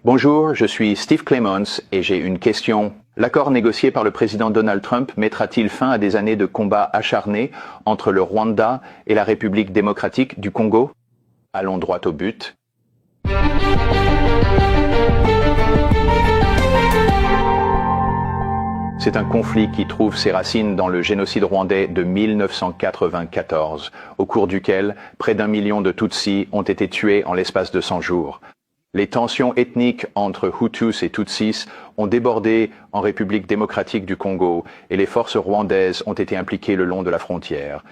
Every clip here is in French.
Bonjour, je suis Steve Clemons et j'ai une question. L'accord négocié par le président Donald Trump mettra-t-il fin à des années de combats acharnés entre le Rwanda et la République démocratique du Congo? Allons droit au but. C'est un conflit qui trouve ses racines dans le génocide rwandais de 1994, au cours duquel près d'1 million de Tutsis ont été tués en l'espace de 100 jours. Les tensions ethniques entre Hutus et Tutsis ont débordé en République démocratique du Congo et les forces rwandaises ont été impliquées le long de la frontière.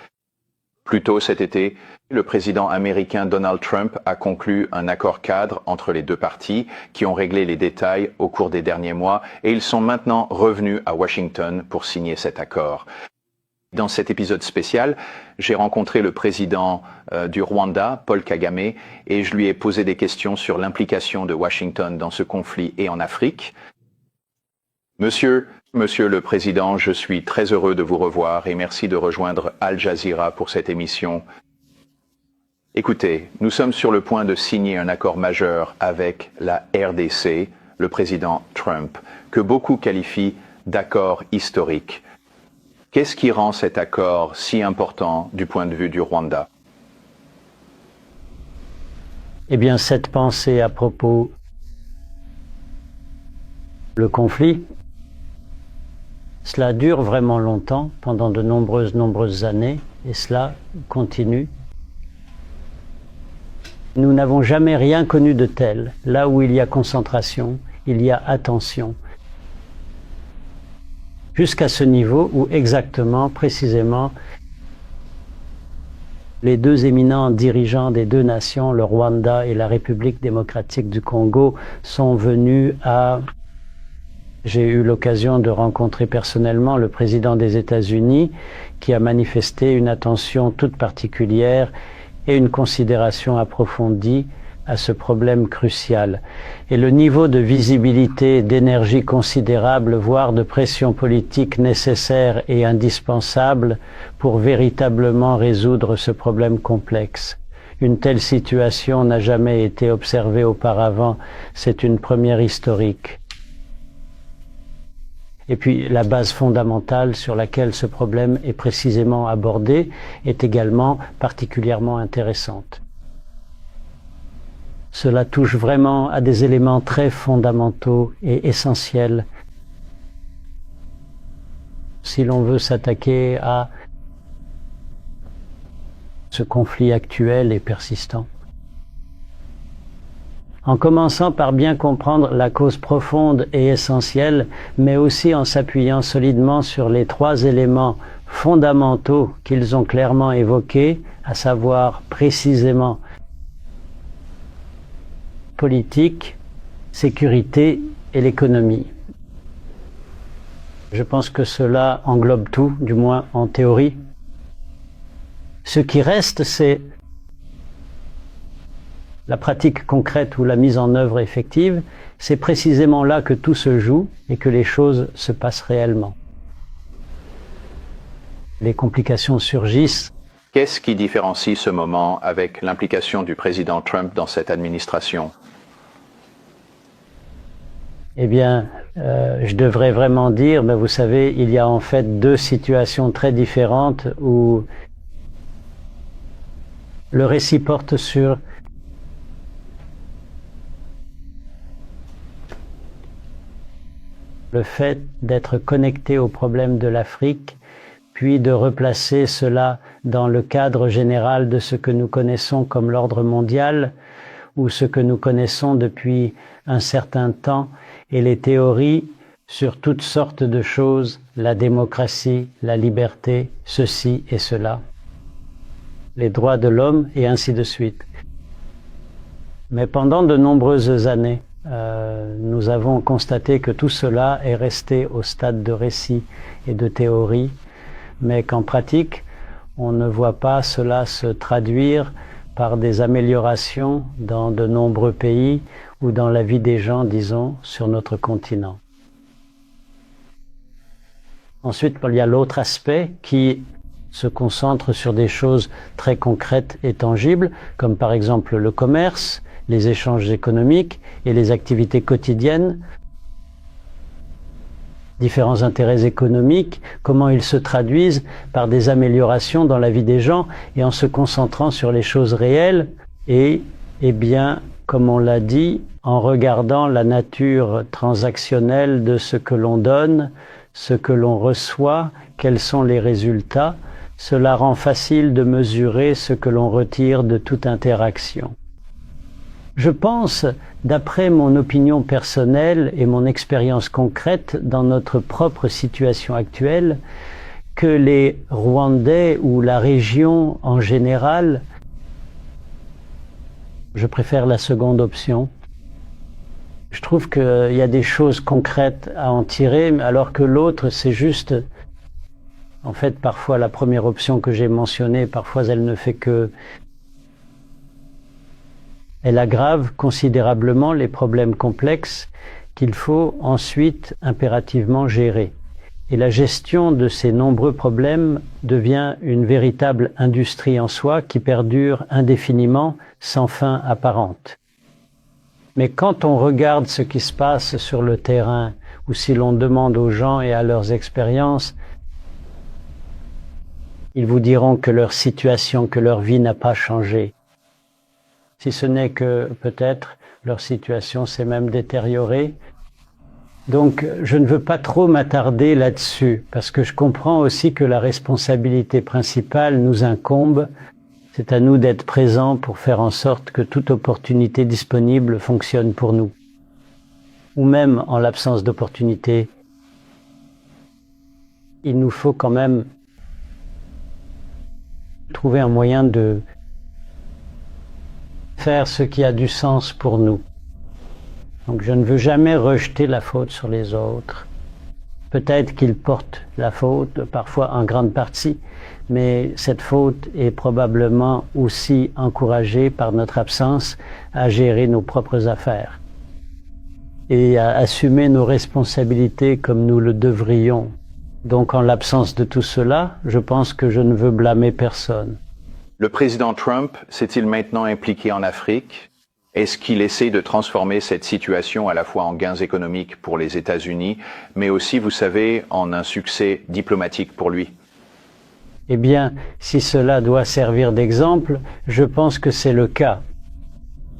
Plus tôt cet été, le président américain Donald Trump a conclu un accord cadre entre les deux parties qui ont réglé les détails au cours des derniers mois et ils sont maintenant revenus à Washington pour signer cet accord. Dans cet épisode spécial, j'ai rencontré le président du Rwanda, Paul Kagame, et je lui ai posé des questions sur l'implication de Washington dans ce conflit et en Afrique. Monsieur le Président, je suis très heureux de vous revoir et merci de rejoindre Al Jazeera pour cette émission. Écoutez, nous sommes sur le point de signer un accord majeur avec la RDC, le président Trump, que beaucoup qualifient d'accord historique. Qu'est-ce qui rend cet accord si important du point de vue du Rwanda? Eh bien, cette pensée à propos du conflit, cela dure vraiment longtemps, pendant de nombreuses années, et cela continue. Nous n'avons jamais rien connu de tel. Là où il y a concentration, il y a attention. Jusqu'à ce niveau où exactement, précisément, les deux éminents dirigeants des deux nations, le Rwanda et la République démocratique du Congo, sont venus à... J'ai eu l'occasion de rencontrer personnellement le président des États-Unis qui a manifesté une attention toute particulière et une considération approfondie à ce problème crucial. Et le niveau de visibilité, d'énergie considérable, voire de pression politique nécessaire et indispensable pour véritablement résoudre ce problème complexe. Une telle situation n'a jamais été observée auparavant, c'est une première historique. Et puis la base fondamentale sur laquelle ce problème est précisément abordé est également particulièrement intéressante. Cela touche vraiment à des éléments très fondamentaux et essentiels. Si l'on veut s'attaquer à ce conflit actuel et persistant. En commençant par bien comprendre la cause profonde et essentielle, mais aussi en s'appuyant solidement sur les trois éléments fondamentaux qu'ils ont clairement évoqués, à savoir précisément politique, sécurité et l'économie. Je pense que cela englobe tout, du moins en théorie. Ce qui reste, c'est la pratique concrète ou la mise en œuvre effective. C'est précisément là que tout se joue et que les choses se passent réellement. Les complications surgissent. Qu'est-ce qui différencie ce moment avec l'implication du président Trump dans cette administration? Eh bien, je devrais vraiment dire, mais vous savez, il y a en fait deux situations très différentes où le récit porte sur le fait d'être connecté au problème de l'Afrique, puis de replacer cela dans le cadre général de ce que nous connaissons comme l'ordre mondial, ou ce que nous connaissons depuis un certain temps, et les théories sur toutes sortes de choses, la démocratie, la liberté, ceci et cela, les droits de l'homme et ainsi de suite. Mais pendant de nombreuses années, nous avons constaté que tout cela est resté au stade de récit et de théorie, mais qu'en pratique, on ne voit pas cela se traduire par des améliorations dans de nombreux pays ou dans la vie des gens, disons, sur notre continent. Ensuite, il y a l'autre aspect qui se concentre sur des choses très concrètes et tangibles, comme par exemple le commerce, les échanges économiques et les activités quotidiennes, différents intérêts économiques, comment ils se traduisent par des améliorations dans la vie des gens et en se concentrant sur les choses réelles et, bien, comme on l'a dit, en regardant la nature transactionnelle de ce que l'on donne, ce que l'on reçoit, quels sont les résultats, cela rend facile de mesurer ce que l'on retire de toute interaction. Je pense, d'après mon opinion personnelle et mon expérience concrète dans notre propre situation actuelle, que les Rwandais ou la région en général, je préfère la seconde option. Je trouve qu'il y a des choses concrètes à en tirer, alors que l'autre, c'est juste, en fait, parfois la première option que j'ai mentionnée, parfois elle ne fait que elle aggrave considérablement les problèmes complexes qu'il faut ensuite impérativement gérer. Et la gestion de ces nombreux problèmes devient une véritable industrie en soi qui perdure indéfiniment, sans fin apparente. Mais quand on regarde ce qui se passe sur le terrain, ou si l'on demande aux gens et à leurs expériences, ils vous diront que leur situation, que leur vie n'a pas changé. Si ce n'est que peut-être leur situation s'est même détériorée. Donc je ne veux pas trop m'attarder là-dessus, parce que je comprends aussi que la responsabilité principale nous incombe. C'est à nous d'être présents pour faire en sorte que toute opportunité disponible fonctionne pour nous. Ou même en l'absence d'opportunité, il nous faut quand même trouver un moyen de faire ce qui a du sens pour nous. Donc je ne veux jamais rejeter la faute sur les autres. Peut-être qu'ils portent la faute, parfois en grande partie, mais cette faute est probablement aussi encouragée par notre absence à gérer nos propres affaires et à assumer nos responsabilités comme nous le devrions. Donc en l'absence de tout cela, je pense que je ne veux blâmer personne. Le président Trump s'est-il maintenant impliqué en Afrique? Est-ce qu'il essaie de transformer cette situation à la fois en gains économiques pour les États-Unis, mais aussi, vous savez, en un succès diplomatique pour lui? Eh bien, si cela doit servir d'exemple, je pense que c'est le cas.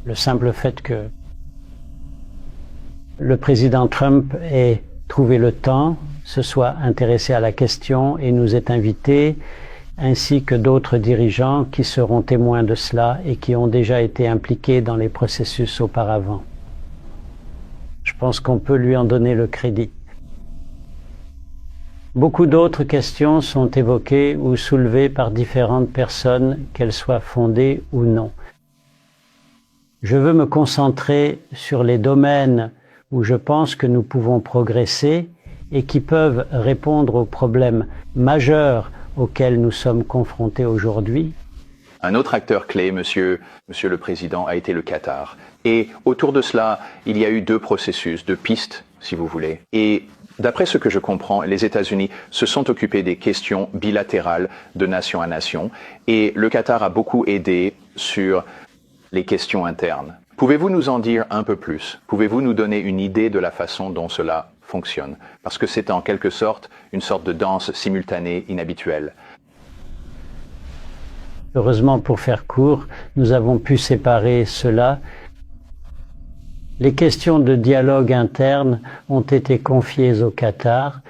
Le simple fait que le président Trump ait trouvé le temps, se soit intéressé à la question et nous ait invités, ainsi que d'autres dirigeants qui seront témoins de cela et qui ont déjà été impliqués dans les processus auparavant. Je pense qu'on peut lui en donner le crédit. Beaucoup d'autres questions sont évoquées ou soulevées par différentes personnes, qu'elles soient fondées ou non. Je veux me concentrer sur les domaines où je pense que nous pouvons progresser et qui peuvent répondre aux problèmes majeurs auxquels nous sommes confrontés aujourd'hui. Un autre acteur clé, monsieur le Président, a été le Qatar. Et autour de cela, il y a eu deux processus, deux pistes, si vous voulez. Et d'après ce que je comprends, les États-Unis se sont occupés des questions bilatérales de nation à nation. Et le Qatar a beaucoup aidé sur les questions internes. Pouvez-vous nous en dire un peu plus? Pouvez-vous nous donner une idée de la façon dont cela fonctionne? Parce que c'est en quelque sorte une sorte de danse simultanée inhabituelle. Heureusement, pour faire court, nous avons pu séparer cela. Les questions de dialogue interne ont été confiées au Qatar.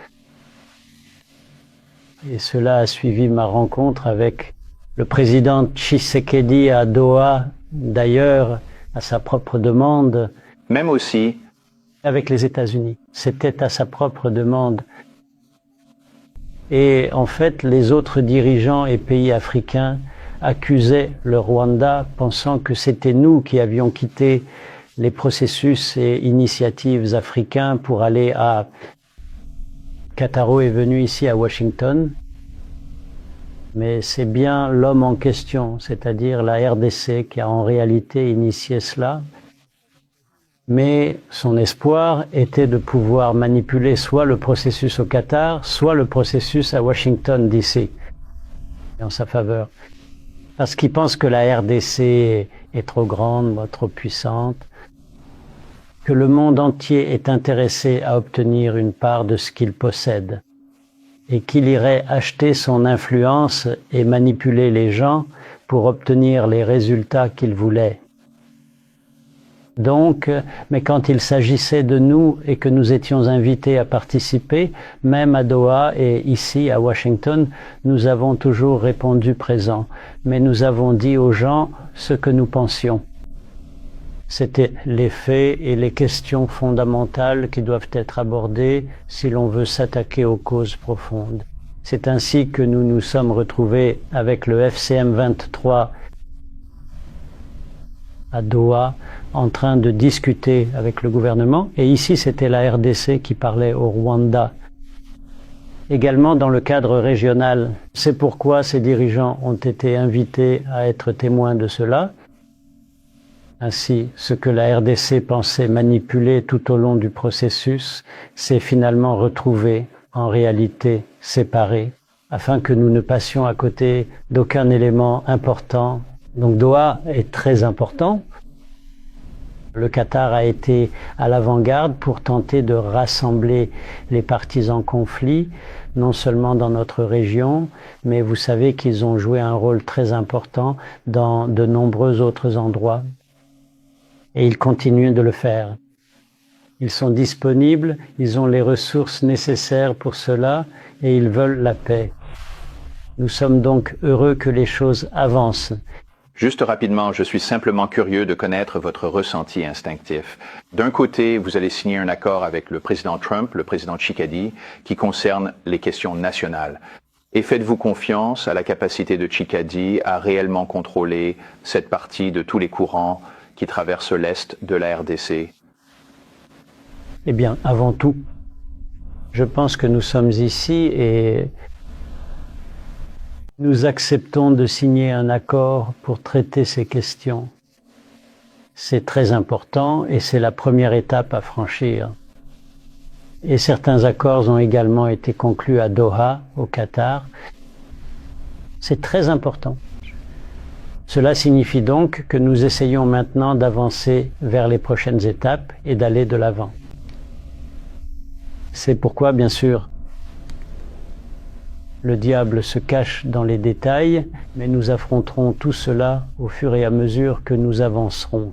Et cela a suivi ma rencontre avec le président Tshisekedi à Doha, d'ailleurs, à sa propre demande. Même aussi avec les États-Unis. C'était à sa propre demande. Et en fait, les autres dirigeants et pays africains accusaient le Rwanda, pensant que c'était nous qui avions quitté les processus et initiatives africains pour aller à... Kataro est venu ici à Washington, mais c'est bien l'homme en question, c'est-à-dire la RDC, qui a en réalité initié cela. Mais son espoir était de pouvoir manipuler soit le processus au Qatar, soit le processus à Washington DC, en sa faveur. Parce qu'il pense que la RDC est trop grande, trop puissante, que le monde entier est intéressé à obtenir une part de ce qu'il possède et qu'il irait acheter son influence et manipuler les gens pour obtenir les résultats qu'il voulait. Donc, mais quand il s'agissait de nous et que nous étions invités à participer, même à Doha et ici à Washington, nous avons toujours répondu présent, mais nous avons dit aux gens ce que nous pensions. C'était les faits et les questions fondamentales qui doivent être abordées si l'on veut s'attaquer aux causes profondes. C'est ainsi que nous nous sommes retrouvés avec le FCM 23 à Doha, en train de discuter avec le gouvernement. Et ici, c'était la RDC qui parlait au Rwanda. Également dans le cadre régional. C'est pourquoi ces dirigeants ont été invités à être témoins de cela. Ainsi, ce que la RDC pensait manipuler tout au long du processus s'est finalement retrouvé en réalité séparé, afin que nous ne passions à côté d'aucun élément important. Donc Doha est très important. Le Qatar a été à l'avant-garde pour tenter de rassembler les parties en conflit, non seulement dans notre région, mais vous savez qu'ils ont joué un rôle très important dans de nombreux autres endroits. Et ils continuent de le faire. Ils sont disponibles, ils ont les ressources nécessaires pour cela et ils veulent la paix. Nous sommes donc heureux que les choses avancent. Juste rapidement, je suis simplement curieux de connaître votre ressenti instinctif. D'un côté, vous allez signer un accord avec le président Trump, le président Tshisekedi, qui concerne les questions nationales. Et faites-vous confiance à la capacité de Tshisekedi à réellement contrôler cette partie de tous les courants qui traversent l'Est de la RDC? Eh bien, avant tout, je pense que nous sommes ici et nous acceptons de signer un accord pour traiter ces questions. C'est très important et c'est la première étape à franchir. Et certains accords ont également été conclus à Doha, au Qatar. C'est très important. Cela signifie donc que nous essayons maintenant d'avancer vers les prochaines étapes et d'aller de l'avant. C'est pourquoi, bien sûr, le diable se cache dans les détails, mais nous affronterons tout cela au fur et à mesure que nous avancerons.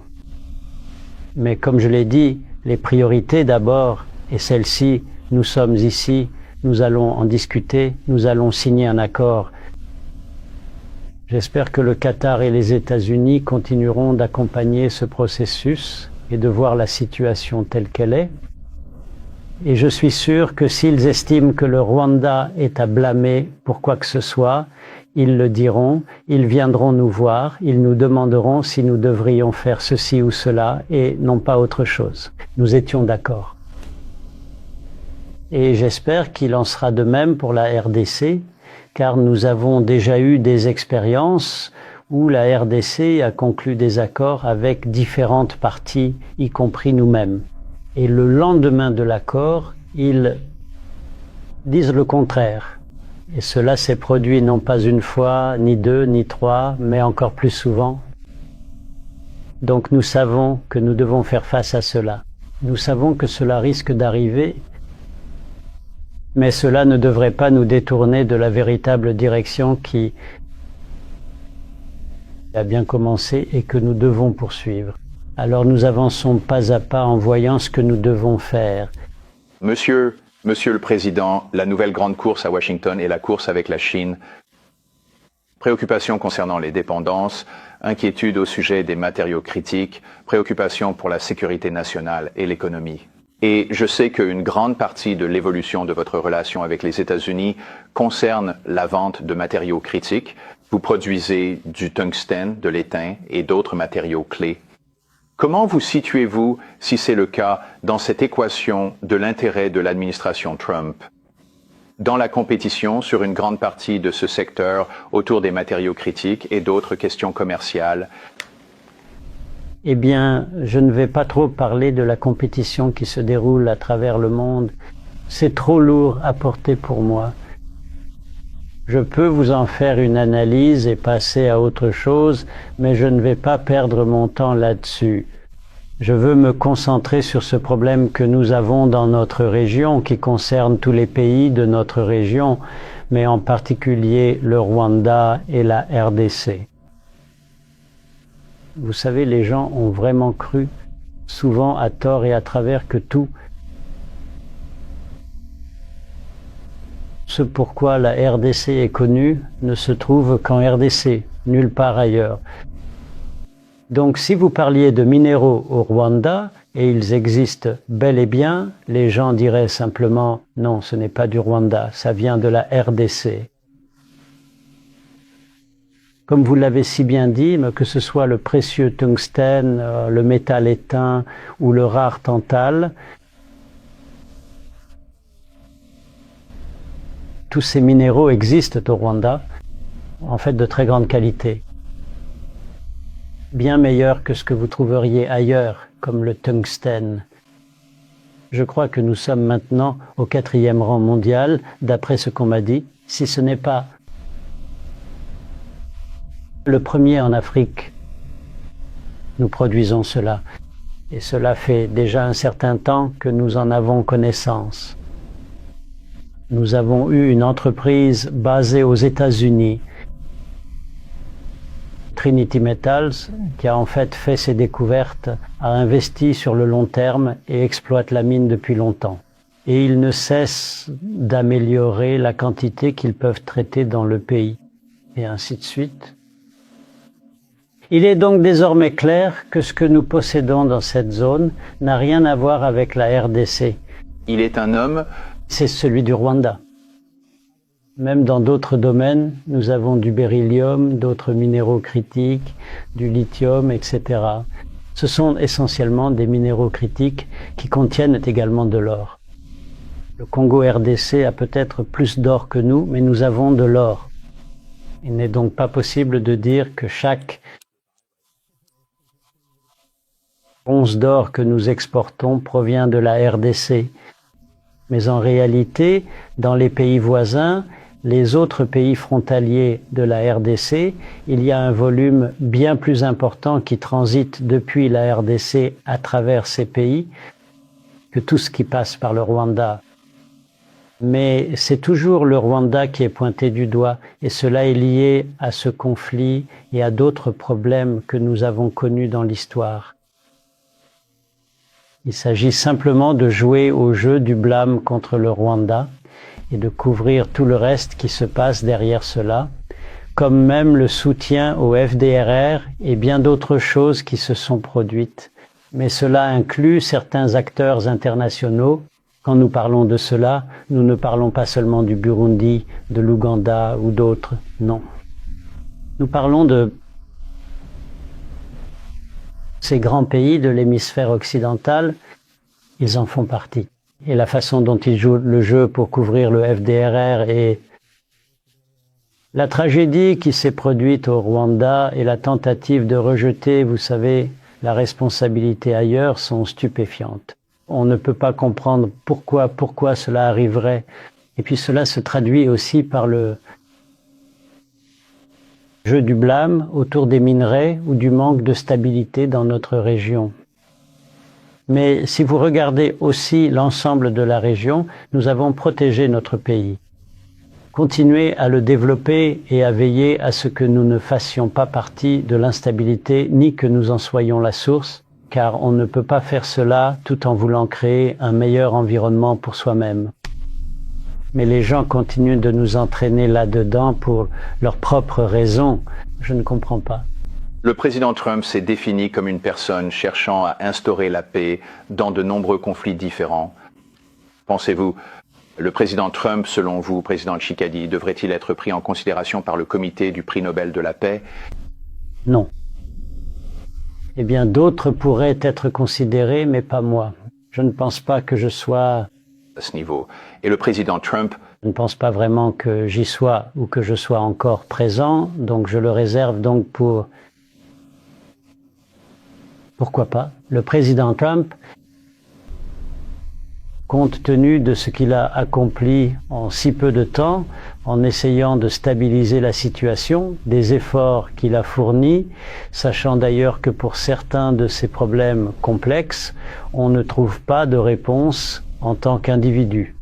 Mais comme je l'ai dit, les priorités d'abord, et celles-ci, nous sommes ici, nous allons en discuter, nous allons signer un accord. J'espère que le Qatar et les États-Unis continueront d'accompagner ce processus et de voir la situation telle qu'elle est. Et je suis sûr que s'ils estiment que le Rwanda est à blâmer pour quoi que ce soit, ils le diront, ils viendront nous voir, ils nous demanderont si nous devrions faire ceci ou cela et non pas autre chose. Nous étions d'accord. Et j'espère qu'il en sera de même pour la RDC, car nous avons déjà eu des expériences où la RDC a conclu des accords avec différentes parties, y compris nous-mêmes. Et le lendemain de l'accord, ils disent le contraire. Et cela s'est produit non pas une fois, ni deux, ni trois, mais encore plus souvent. Donc nous savons que nous devons faire face à cela. Nous savons que cela risque d'arriver, mais cela ne devrait pas nous détourner de la véritable direction qui a bien commencé et que nous devons poursuivre. Alors nous avançons pas à pas en voyant ce que nous devons faire. Monsieur le Président, la nouvelle grande course à Washington est la course avec la Chine. Préoccupations concernant les dépendances, inquiétudes au sujet des matériaux critiques, préoccupations pour la sécurité nationale et l'économie. Et je sais qu'une grande partie de l'évolution de votre relation avec les États-Unis concerne la vente de matériaux critiques. Vous produisez du tungstène, de l'étain et d'autres matériaux clés. Comment vous situez-vous, si c'est le cas, dans cette équation de l'intérêt de l'administration Trump, dans la compétition sur une grande partie de ce secteur autour des matériaux critiques et d'autres questions commerciales? Eh bien, je ne vais pas trop parler de la compétition qui se déroule à travers le monde. C'est trop lourd à porter pour moi. Je peux vous en faire une analyse et passer à autre chose, mais je ne vais pas perdre mon temps là-dessus. Je veux me concentrer sur ce problème que nous avons dans notre région, qui concerne tous les pays de notre région, mais en particulier le Rwanda et la RDC. Vous savez, les gens ont vraiment cru, souvent à tort et à travers, que tout ce pourquoi la RDC est connue ne se trouve qu'en RDC, nulle part ailleurs. Donc si vous parliez de minéraux au Rwanda, et ils existent bel et bien, les gens diraient simplement « non, ce n'est pas du Rwanda, ça vient de la RDC ». Comme vous l'avez si bien dit, que ce soit le précieux tungstène, le métal éteint ou le rare tantal, tous ces minéraux existent au Rwanda, en fait de très grande qualité. Bien meilleurs que ce que vous trouveriez ailleurs, comme le tungstène. Je crois que nous sommes maintenant au 4e rang mondial, d'après ce qu'on m'a dit, si ce n'est pas le premier en Afrique. Nous produisons cela. Et cela fait déjà un certain temps que nous en avons connaissance. Nous avons eu une entreprise basée aux États-Unis, Trinity Metals, qui a en fait ses découvertes, a investi sur le long terme et exploite la mine depuis longtemps. Et ils ne cessent d'améliorer la quantité qu'ils peuvent traiter dans le pays, et ainsi de suite. Il est donc désormais clair que ce que nous possédons dans cette zone n'a rien à voir avec la RDC. Il est un homme. C'est celui du Rwanda. Même dans d'autres domaines, nous avons du beryllium, d'autres minéraux critiques, du lithium, etc. Ce sont essentiellement des minéraux critiques qui contiennent également de l'or. Le Congo RDC a peut-être plus d'or que nous, mais nous avons de l'or. Il n'est donc pas possible de dire que chaque once d'or que nous exportons provient de la RDC. Mais en réalité, dans les pays voisins, les autres pays frontaliers de la RDC, il y a un volume bien plus important qui transite depuis la RDC à travers ces pays que tout ce qui passe par le Rwanda. Mais c'est toujours le Rwanda qui est pointé du doigt, et cela est lié à ce conflit et à d'autres problèmes que nous avons connus dans l'histoire. Il s'agit simplement de jouer au jeu du blâme contre le Rwanda et de couvrir tout le reste qui se passe derrière cela, comme même le soutien au FDLR et bien d'autres choses qui se sont produites. Mais cela inclut certains acteurs internationaux. Quand nous parlons de cela, nous ne parlons pas seulement du Burundi, de l'Ouganda ou d'autres, non. Nous parlons de ces grands pays de l'hémisphère occidental, ils en font partie. Et la façon dont ils jouent le jeu pour couvrir le FDLR et la tragédie qui s'est produite au Rwanda et la tentative de rejeter, vous savez, la responsabilité ailleurs sont stupéfiantes. On ne peut pas comprendre pourquoi cela arriverait. Et puis cela se traduit aussi par le jeu du blâme autour des minerais ou du manque de stabilité dans notre région. Mais si vous regardez aussi l'ensemble de la région, nous avons protégé notre pays. Continuer à le développer et à veiller à ce que nous ne fassions pas partie de l'instabilité, ni que nous en soyons la source, car on ne peut pas faire cela tout en voulant créer un meilleur environnement pour soi-même. Mais les gens continuent de nous entraîner là-dedans pour leurs propres raisons. Je ne comprends pas. Le président Trump s'est défini comme une personne cherchant à instaurer la paix dans de nombreux conflits différents. Pensez-vous, le président Trump, selon vous, président Chikadi, devrait-il être pris en considération par le comité du prix Nobel de la paix? Non. Eh bien, d'autres pourraient être considérés, mais pas moi. Je ne pense pas que je sois à ce niveau. Et le président Trump? Je ne pense pas vraiment que j'y sois ou que je sois encore présent, donc je le réserve donc pour... Pourquoi pas? Le président Trump compte tenu de ce qu'il a accompli en si peu de temps, en essayant de stabiliser la situation, des efforts qu'il a fournis, sachant d'ailleurs que pour certains de ces problèmes complexes, on ne trouve pas de réponse en tant qu'individu.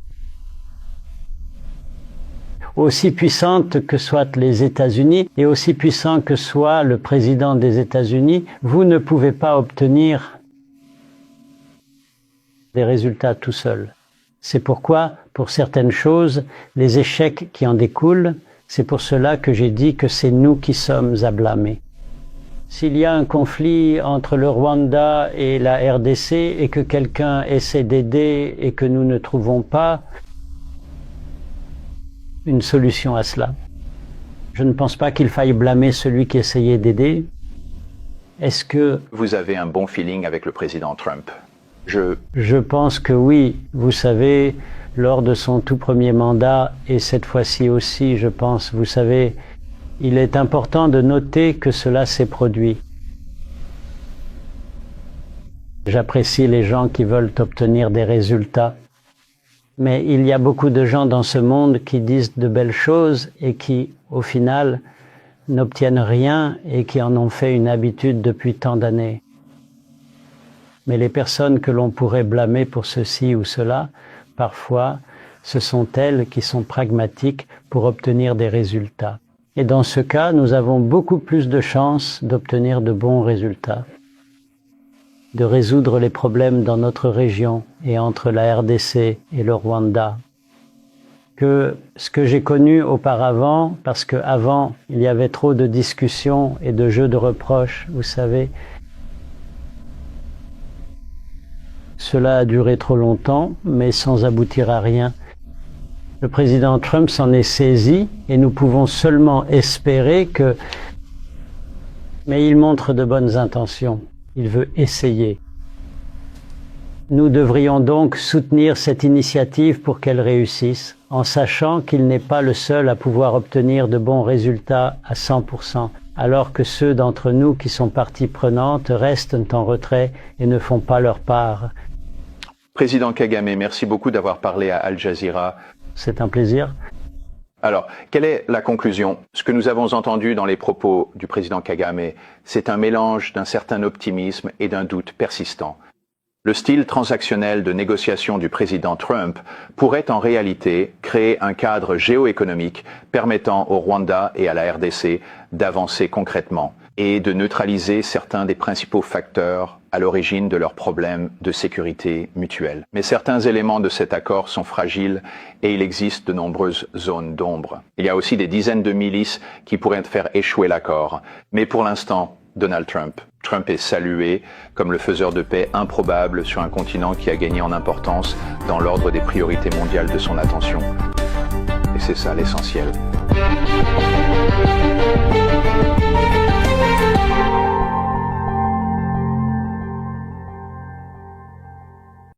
Aussi puissantes que soient les États-Unis et aussi puissant que soit le président des États-Unis, vous ne pouvez pas obtenir des résultats tout seul. C'est pourquoi, pour certaines choses, les échecs qui en découlent, c'est pour cela que j'ai dit que c'est nous qui sommes à blâmer. S'il y a un conflit entre le Rwanda et la RDC et que quelqu'un essaie d'aider et que nous ne trouvons pas une solution à cela, je ne pense pas qu'il faille blâmer celui qui essayait d'aider. Est-ce que vous avez un bon feeling avec le président Trump? Je pense que oui. Vous savez, lors de son tout premier mandat, et cette fois-ci aussi, je pense, vous savez, il est important de noter que cela s'est produit. J'apprécie les gens qui veulent obtenir des résultats. Mais il y a beaucoup de gens dans ce monde qui disent de belles choses et qui, au final, n'obtiennent rien et qui en ont fait une habitude depuis tant d'années. Mais les personnes que l'on pourrait blâmer pour ceci ou cela, parfois, ce sont elles qui sont pragmatiques pour obtenir des résultats. Et dans ce cas, nous avons beaucoup plus de chances d'obtenir de bons résultats, de résoudre les problèmes dans notre région et entre la RDC et le Rwanda, que ce que j'ai connu auparavant, parce qu'avant, il y avait trop de discussions et de jeux de reproches, vous savez. Cela a duré trop longtemps, mais sans aboutir à rien. Le président Trump s'en est saisi et nous pouvons seulement espérer que... Mais il montre de bonnes intentions. Il veut essayer. Nous devrions donc soutenir cette initiative pour qu'elle réussisse, en sachant qu'il n'est pas le seul à pouvoir obtenir de bons résultats à 100%, alors que ceux d'entre nous qui sont partie prenante restent en retrait et ne font pas leur part. Président Kagame, merci beaucoup d'avoir parlé à Al Jazeera. C'est un plaisir. Alors, quelle est la conclusion? Ce que nous avons entendu dans les propos du président Kagame, c'est un mélange d'un certain optimisme et d'un doute persistant. Le style transactionnel de négociation du président Trump pourrait en réalité créer un cadre géoéconomique permettant au Rwanda et à la RDC d'avancer concrètement et de neutraliser certains des principaux facteurs à l'origine de leurs problèmes de sécurité mutuelle. Mais certains éléments de cet accord sont fragiles et il existe de nombreuses zones d'ombre. Il y a aussi des dizaines de milices qui pourraient faire échouer l'accord. Mais pour l'instant, Donald Trump est salué comme le faiseur de paix improbable sur un continent qui a gagné en importance dans l'ordre des priorités mondiales de son attention. Et c'est ça l'essentiel.